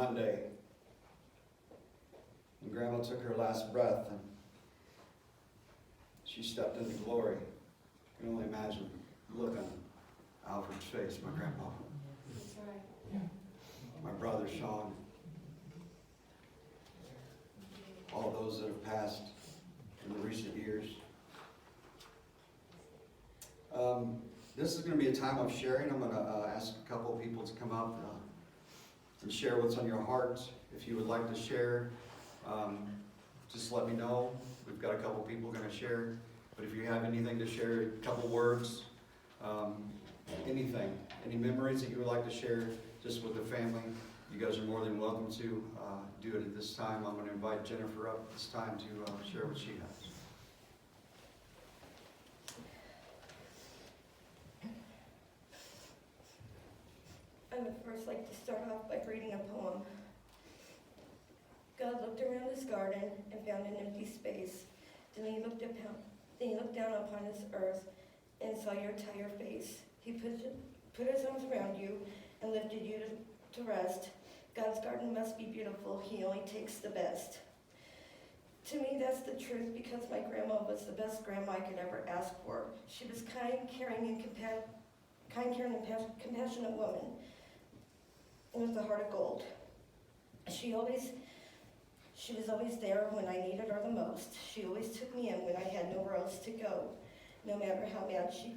Monday, when Grandma took her last breath and she stepped into glory. I can only imagine the look on Alfred's face, my grandpa. That's right. My brother Sean, all those that have passed in the recent years. This is going to be a time of sharing. I'm going to ask a couple of people to come up and share what's on your heart. If you would like to share, just let me know. We've got a couple of people going to share. But if you have anything to share, a couple words, anything, any memories that you would like to share just with the family, you guys are more than welcome to do it at this time. I'm going to invite Jennifer up this time to share what she has. I would first like to start off by reading a poem. God looked around his garden and found an empty space. Then he looked down upon this earth and saw your tired face. He put his arms around you and lifted you to rest. God's garden must be beautiful. He only takes the best. To me, that's the truth, because my grandma was the best grandma I could ever ask for. She was kind, caring, and compassionate woman with a heart of gold. She was always there when I needed her the most. She always took me in when I had nowhere else to go. No matter how mad she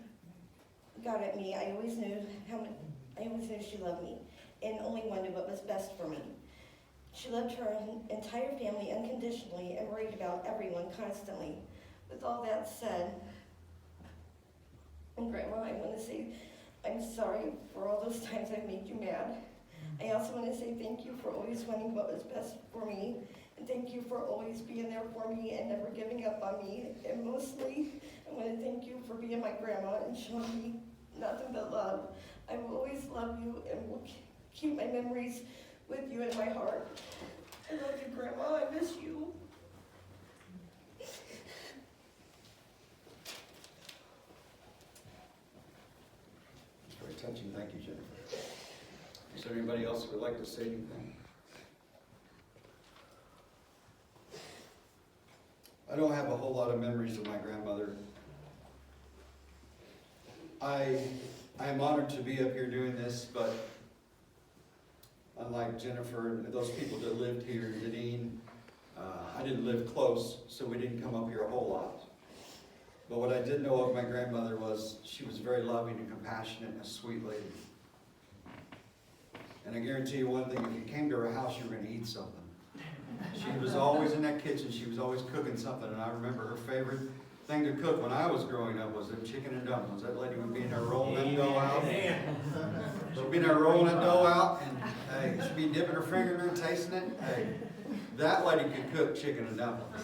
got at me, I always knew she loved me and only wanted what was best for me. She loved her entire family unconditionally and worried about everyone constantly. With all that said, and Grandma, I want to say I'm sorry for all those times I made you mad. I also want to say thank you for always wanting what was best for me, and thank you for always being there for me and never giving up on me. And mostly, I want to thank you for being my grandma and showing me nothing but love. I will always love you and will keep my memories with you in my heart. I love you, Grandma. I miss you. It's very touching. Thank you, Jennifer. Is there anybody else who would like to say anything? I don't have a whole lot of memories of my grandmother. I am honored to be up here doing this, but unlike Jennifer and those people that lived here, Janine, I didn't live close, so we didn't come up here a whole lot. But what I did know of my grandmother was she was very loving and compassionate and a sweet lady. And I guarantee you one thing, if you came to her house, you were going to eat something. She was always in that kitchen. She was always cooking something. And I remember her favorite thing to cook when I was growing up was them chicken and dumplings. That lady would be in there rolling that dough out. She'd be in there rolling that dough out, and hey, she'd be dipping her finger in there and tasting it. Hey, that lady could cook chicken and dumplings.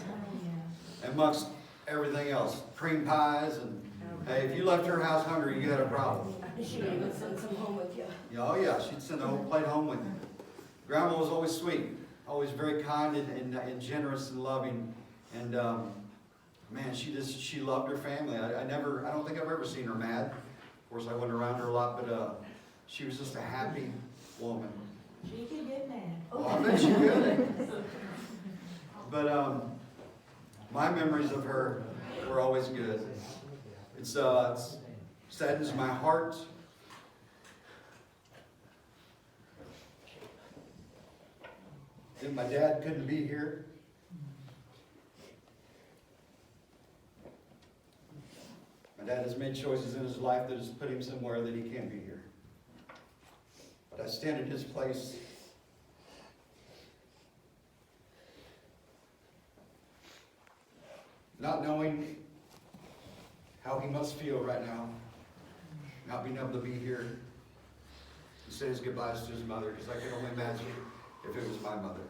Amongst everything else, cream pies, and hey, if you left her house hungry, you had a problem. She would even send some home with you. Oh yeah, she'd send a whole plate home with you. Grandma was always sweet, always very kind and generous and loving, and man, she loved her family. I don't think I've ever seen her mad. Of course, I went around her a lot, but she was just a happy woman. She could get mad. Oh, I bet she could. But my memories of her were always good. It saddens my heart. That my dad couldn't be here. My dad has made choices in his life that has put him somewhere that he can't be here. But I stand in his place. Not knowing how he must feel right now, not being able to be here to say his goodbyes to his mother, because I can only imagine if it was my mother.